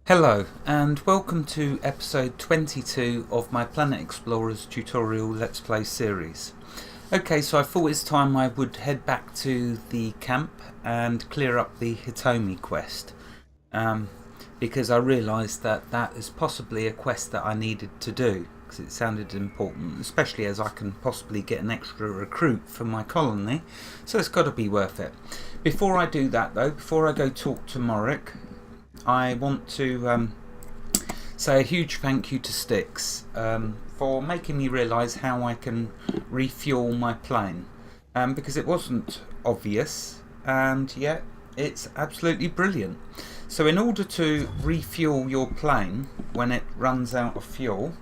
Hello and welcome to episode 22 of my Planet Explorers tutorial Let's Play series. Okay, so I thought it's time I would head back to the camp and clear up the Hitomi quest, because I realised that that is possibly a quest that I needed to do because it sounded important, especially as I can possibly get an extra recruit for my colony, so it's got to be worth it. Before I do that though, before I go talk to Morik, I want to say a huge thank you to Styx for making me realise how I can refuel my plane, because it wasn't obvious and yet it's absolutely brilliant. So in order to refuel your plane when it runs out of fuel,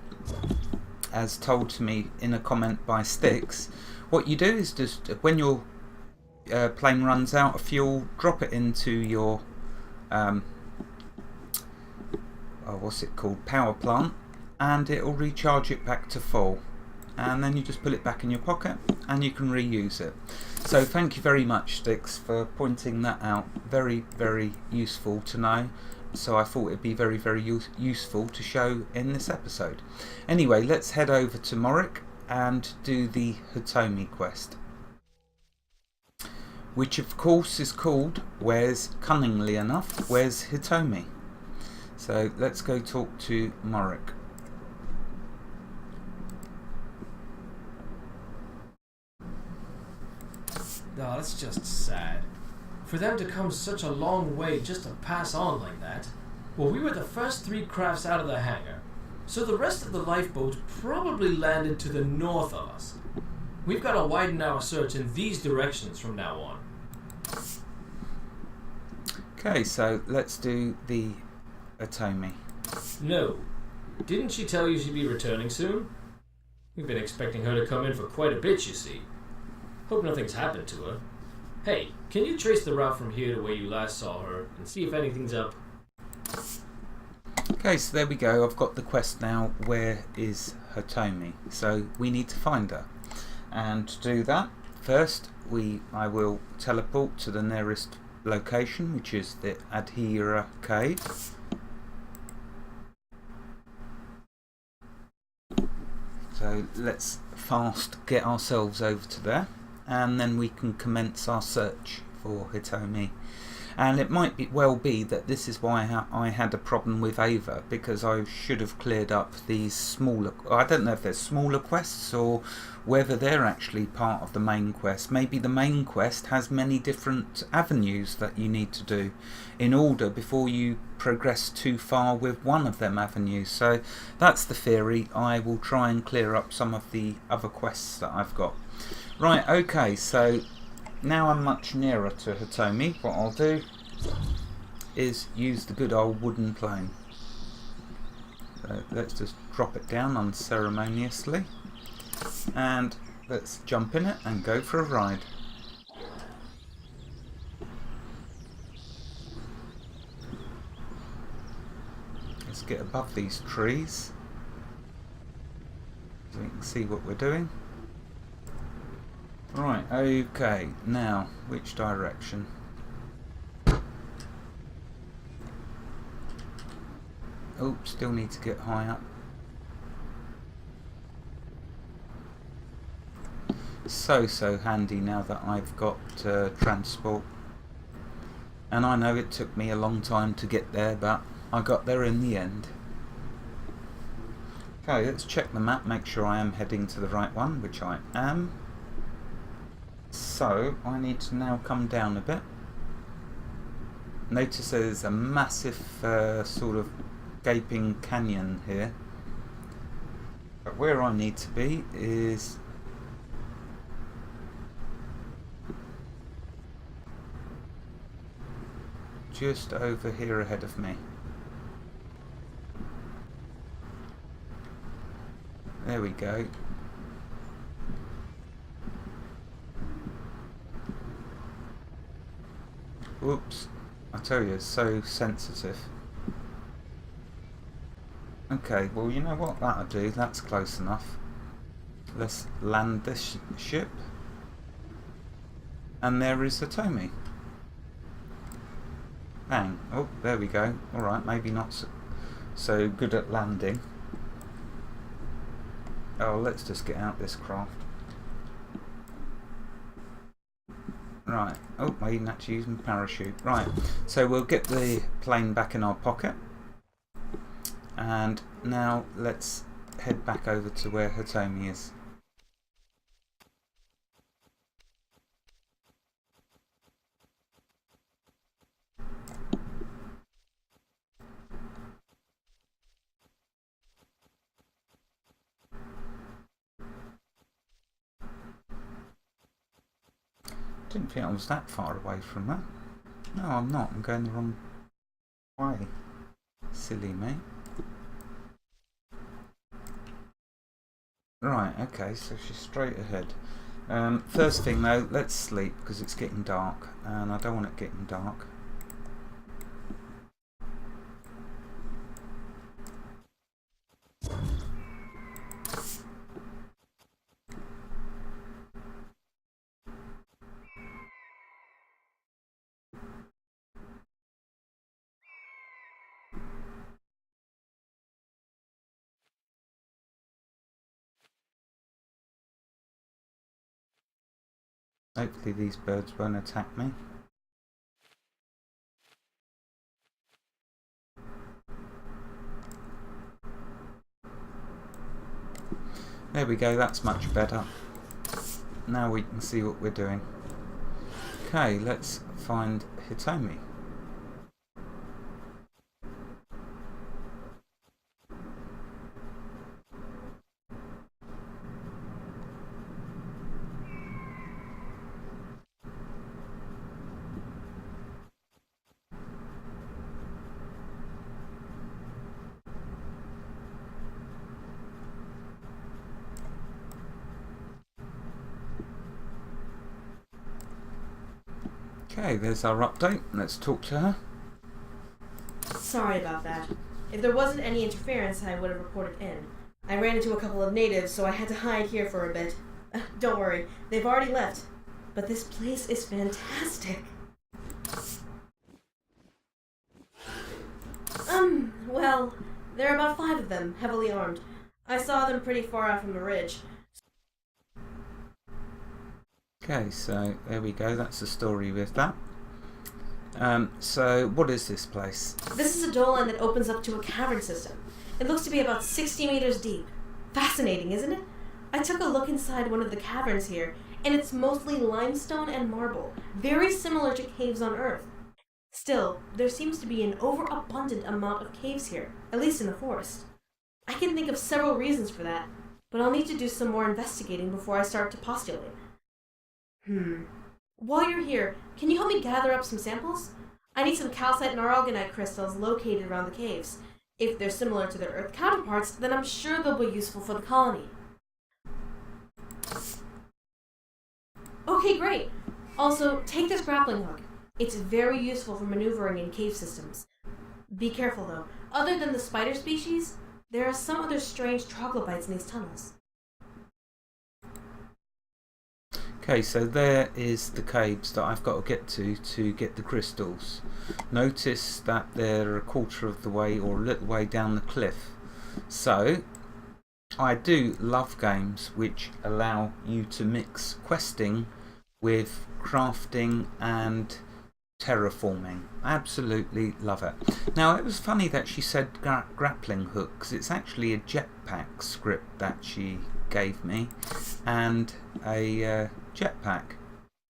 as told to me in a comment by Styx, what you do is just when your plane runs out of fuel, drop it into your what's it called, power plant, and it will recharge it back to full, and then you just put it back in your pocket and you can reuse it. So thank you very much, Styx, for pointing that out. Very useful to know, so I thought it'd be very useful to show in this episode. Anyway, let's head over to Morik and do the Hitomi quest, which of course is called, cunningly enough, Where's Hitomi? So let's go talk to Morik. No, that's just sad. For them to come such a long way just to pass on like that. Well, we were the first 3 crafts out of the hangar, so the rest of the lifeboats probably landed to the north of us. We've got to widen our search in these directions from now on. Okay, so let's do the Hitomi. No. Didn't she tell you she'd be returning soon? We've been expecting her to come in for quite a bit, you see. Hope nothing's happened to her. Hey, can you trace the route from here to where you last saw her and see if anything's up? Okay, so there we go. I've got the quest now. Where is Hitomi? So we need to find her. And to do that, first I will teleport to the nearest location, which is the Adhira cave. So let's fast get ourselves over to there, and then we can commence our search for Hitomi. And it might well be that this is why I had a problem with Ava, because I should have cleared up these smaller, I don't know if they're smaller quests or whether they're actually part of the main quest. Maybe the main quest has many different avenues that you need to do in order before you progress too far with one of them avenues. So that's the theory. I will try and clear up some of the other quests that I've got. Right, okay, so now I'm much nearer to Hitomi. What I'll do is use the good old wooden plane. So let's just drop it down unceremoniously and let's jump in it and go for a ride. Let's get above these trees so we can see what we're doing. Right, okay, now which direction? Oh, still need to get high up. So handy now that I've got transport. And I know it took me a long time to get there, but I got there in the end. Okay, let's check the map, make sure I am heading to the right one, which I am. So I need to now come down a bit. Notice there's a massive sort of gaping canyon here. But where I need to be is just over here ahead of me. There we go. Whoops, I tell you, it's so sensitive. Okay, well, you know what, that'll do, that's close enough. Let's land this ship. And there is Hitomi. Bang. Oh, there we go. Alright, maybe not so good at landing. Oh, let's just get out this craft. Right. Oh, I even had to use my parachute. Right. So we'll get the plane back in our pocket. And now let's head back over to where Hitomi is. Didn't think I was that far away from her. No, I'm not. I'm going the wrong way. Silly me. Right, okay, so she's straight ahead. First thing though, let's sleep because it's getting dark and I don't want it getting dark. Hopefully these birds won't attack me. There we go, that's much better. Now we can see what we're doing. Okay, let's find Hitomi. Okay, there's our update. Let's talk to her. Sorry about that. If there wasn't any interference, I would have reported in. I ran into a couple of natives, so I had to hide here for a bit. Don't worry, they've already left. But this place is fantastic. Well, there are about 5 of them, heavily armed. I saw them pretty far out from the ridge. Okay, so there we go. That's the story with that. So what is this place? This is a doe line that opens up to a cavern system. It looks to be about 60 meters deep. Fascinating, isn't it? I took a look inside one of the caverns here, and it's mostly limestone and marble, very similar to caves on Earth. Still, there seems to be an overabundant amount of caves here, at least in the forest. I can think of several reasons for that, but I'll need to do some more investigating before I start to postulate. While you're here, can you help me gather up some samples? I need some calcite and aragonite crystals located around the caves. If they're similar to their Earth counterparts, then I'm sure they'll be useful for the colony. Okay, great. Also, take this grappling hook. It's very useful for maneuvering in cave systems. Be careful though. Other than the spider species, there are some other strange troglobites in these tunnels. Okay, so there is the caves that I've got to get the crystals. Notice that they're a quarter of the way or a little way down the cliff. So I do love games which allow you to mix questing with crafting and terraforming. Absolutely love it. Now it was funny that she said grappling hook, because it's actually a jetpack script that she gave me and a jetpack,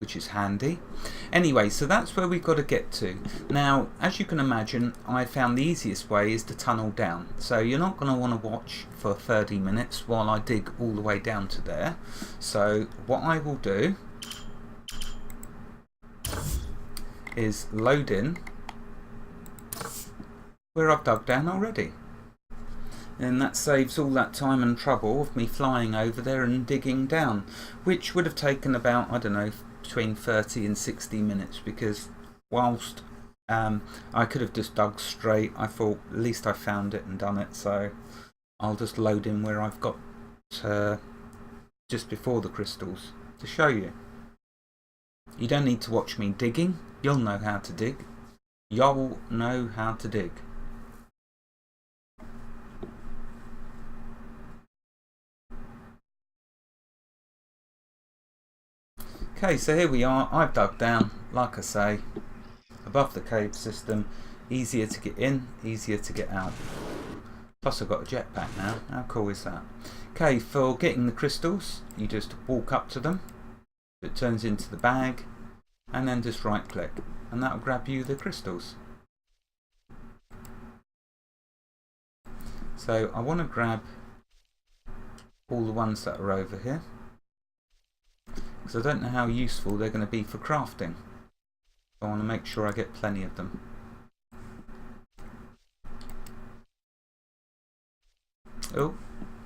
which is handy. Anyway, so that's where we've got to get to. Now, as you can imagine, I found the easiest way is to tunnel down. So you're not going to want to watch for 30 minutes while I dig all the way down to there. So what I will do is load in where I've dug down already. And that saves all that time and trouble of me flying over there and digging down, which would have taken about, I don't know, between 30 and 60 minutes, because whilst I could have just dug straight, I thought at least I found it and done it, so I'll just load in where I've got just before the crystals to show you. You don't need to watch me digging, you'll know how to dig. You'll know how to dig. Okay, so here we are. I've dug down, like I say, above the cave system. Easier to get in, easier to get out. Plus I've got a jetpack now. How cool is that? Okay, for getting the crystals, you just walk up to them. It turns into the bag, and then just right click, and that'll grab you the crystals. So I want to grab all the ones that are over here, because I don't know how useful they're going to be for crafting. I want to make sure I get plenty of them. Oh,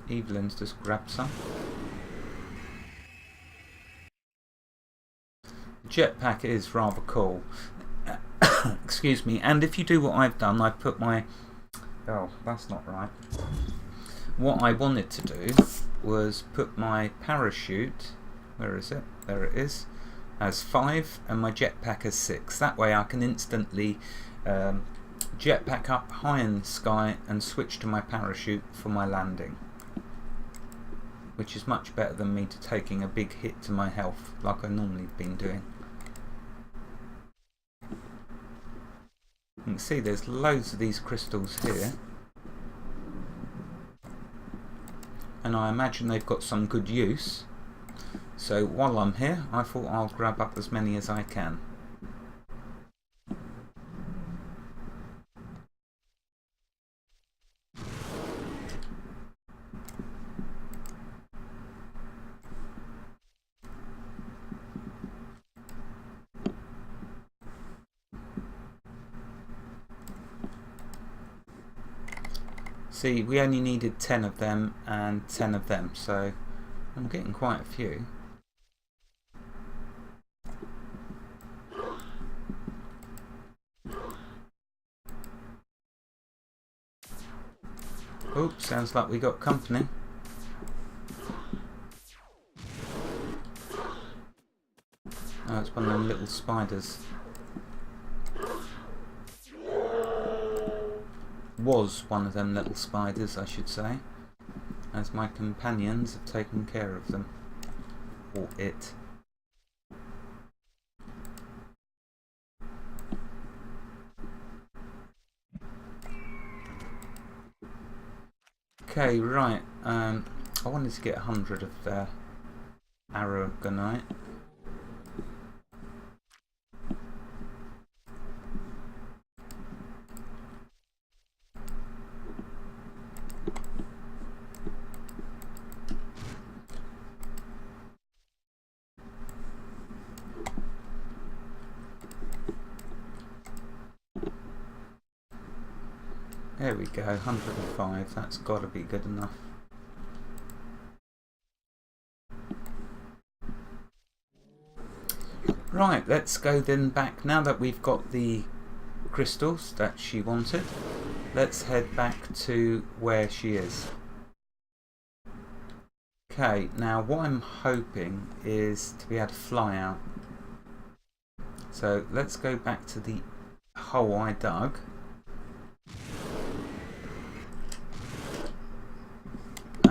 Evelyn's just grabbed some. The jetpack is rather cool. Excuse me. And if you do what I've done, I put my... Oh, that's not right. What I wanted to do was put my parachute... Where is it? There it is. As 5 and my jetpack as 6. That way I can instantly jetpack up high in the sky and switch to my parachute for my landing. Which is much better than me taking a big hit to my health like I normally have been doing. You can see there's loads of these crystals here. And I imagine they've got some good use. So while I'm here, I thought I'll grab up as many as I can. See, we only needed 10 of them and 10 of them, so I'm getting quite a few. Oops, sounds like we got company. Oh, it's one of them little spiders. Was one of them little spiders, I should say, as my companions have taken care of them. Or it. Okay, right. I wanted to get 100 of aragonite. There we go, 105, that's got to be good enough. Right, let's go then back. Now that we've got the crystals that she wanted, let's head back to where she is. Okay, now what I'm hoping is to be able to fly out. So let's go back to the hole I dug.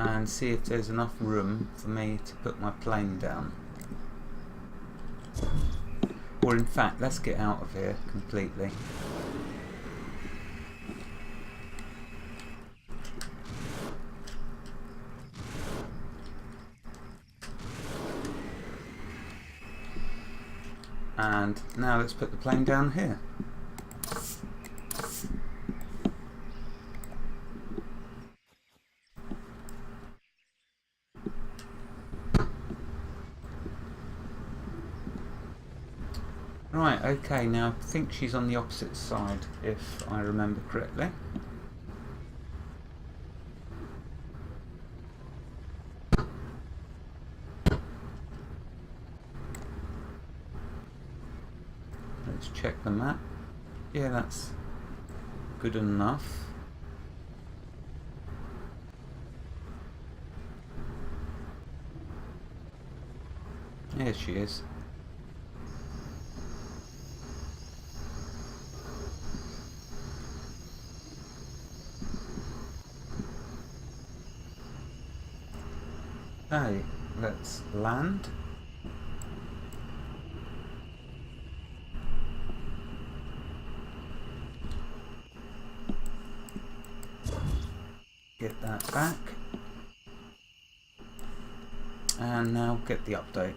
And see if there's enough room for me to put my plane down. Or in fact, let's get out of here completely. And now let's put the plane down here. Right, okay, now I think she's on the opposite side, if I remember correctly. Let's check the map. Yeah, that's good enough. Here she is. Okay, let's land. Get that back. And now get the update.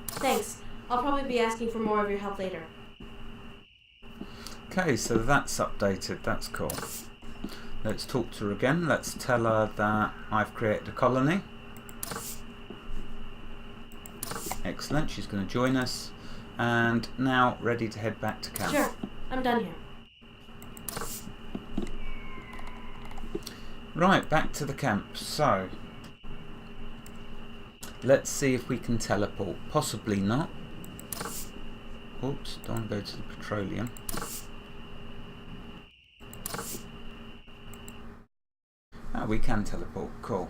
Thanks. I'll probably be asking for more of your help later. Okay, so that's updated. That's cool. Let's talk to her again. Let's tell her that I've created a colony. Excellent. She's going to join us. And now ready to head back to camp. Sure. I'm done here. Right, back to the camp. So, let's see if we can teleport. Possibly not. Oops, don't go to the petroleum. Ah, we can teleport. Cool.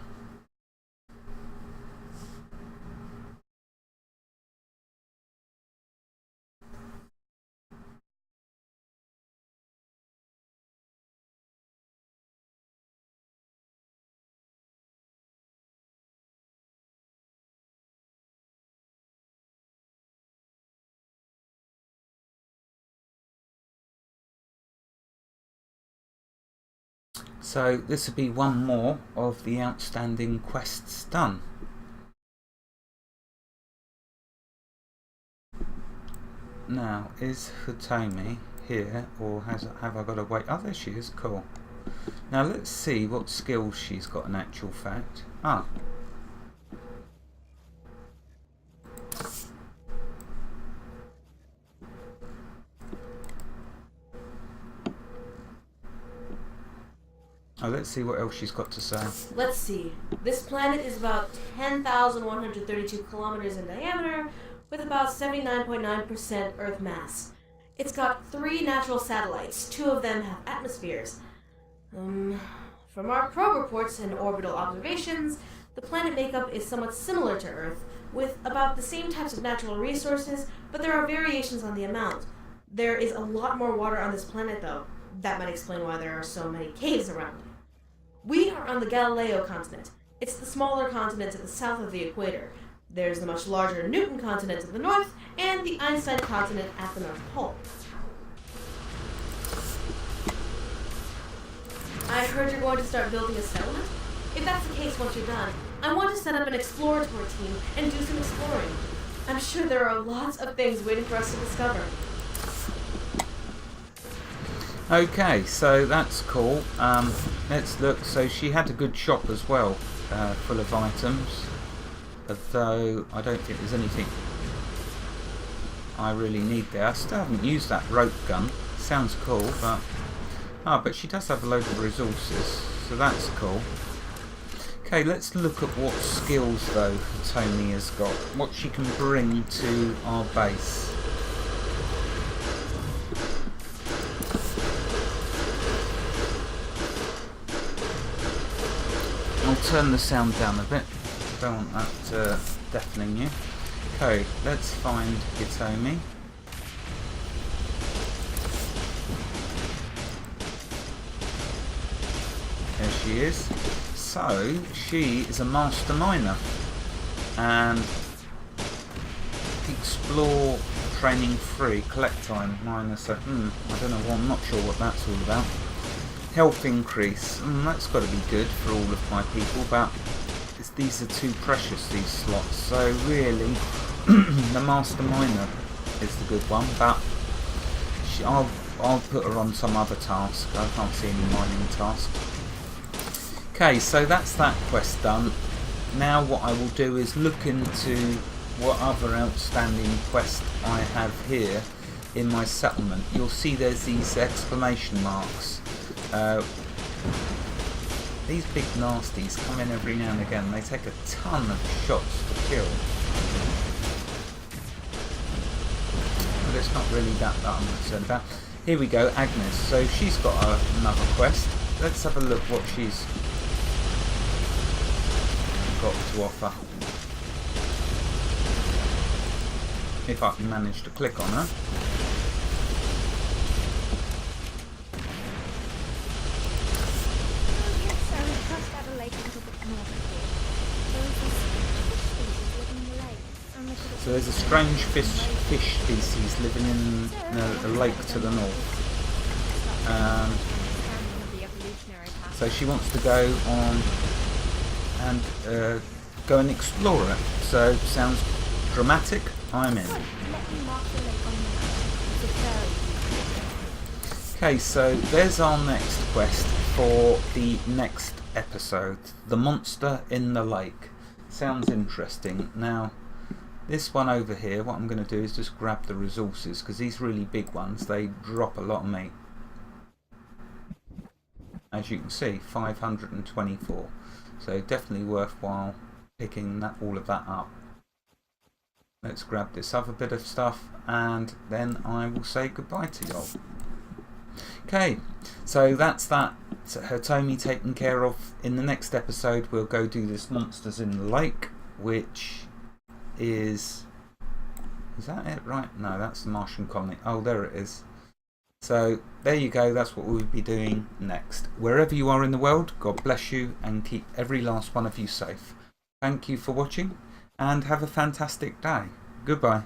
So this will be one more of the outstanding quests done. Now, is Hitomi here, or have I got to wait? Oh, there she is. Cool. Now let's see what skills she's got in actual fact. Ah. Oh, let's see what else she's got to say. Let's see. This planet is about 10,132 kilometers in diameter, with about 79.9% Earth mass. It's got 3 natural satellites. 2 of them have atmospheres. From our probe reports and orbital observations, the planet makeup is somewhat similar to Earth, with about the same types of natural resources, but there are variations on the amount. There is a lot more water on this planet, though. That might explain why there are so many caves around. We are on the Galileo continent. It's the smaller continent to the south of the equator. There's the much larger Newton continent to the north, and the Einstein continent at the North Pole. I heard you're going to start building a settlement? If that's the case once you're done, I want to set up an exploratory team and do some exploring. I'm sure there are lots of things waiting for us to discover. Okay, so that's cool. Let's look. So she had a good shop as well, full of items. Although I don't think there's anything I really need there. I still haven't used that rope gun. Sounds cool, but but she does have a load of resources, so that's cool. Okay, let's look at what skills though Hitomi has got. What she can bring to our base. I'll turn the sound down a bit. Don't want that deafening you. Okay, let's find Hitomi. There she is. So, she is a master miner. And explore training free, collect time, miner. So, I don't know, I'm not sure what that's all about. Health increase, that's got to be good for all of my people, but these are too precious, these slots. So really, the master miner is the good one, but I'll put her on some other task. I can't see any mining task. Okay, so that's that quest done. Now what I will do is look into what other outstanding quest I have here in my settlement. You'll see there's these exclamation marks. These big nasties come in every now and again. They take a ton of shots to kill. But it's not really that I'm concerned about. Here we go, Agnes. So she's got another quest. Let's have a look what she's got to offer. If I can manage to click on her. So there's a strange fish species living in a lake to the north. So she wants to go on and go and explore it. So sounds dramatic. I'm in. Okay, so there's our next quest for the next episode. The monster in the lake. Sounds interesting. Now, this one over here, what I'm going to do is just grab the resources, because these really big ones, they drop a lot of meat. As you can see, 524. So definitely worthwhile picking all of that up. Let's grab this other bit of stuff, and then I will say goodbye to y'all. Okay, so that's that. Hitomi taken care of. In the next episode, we'll go do this monsters in the lake, which is that it? Right? No, that's the Martian colony. Oh, there it is. So there you go. That's what we'll be doing next. Wherever you are in the world, God bless you and keep every last one of you safe. Thank you for watching and have a fantastic day. Goodbye.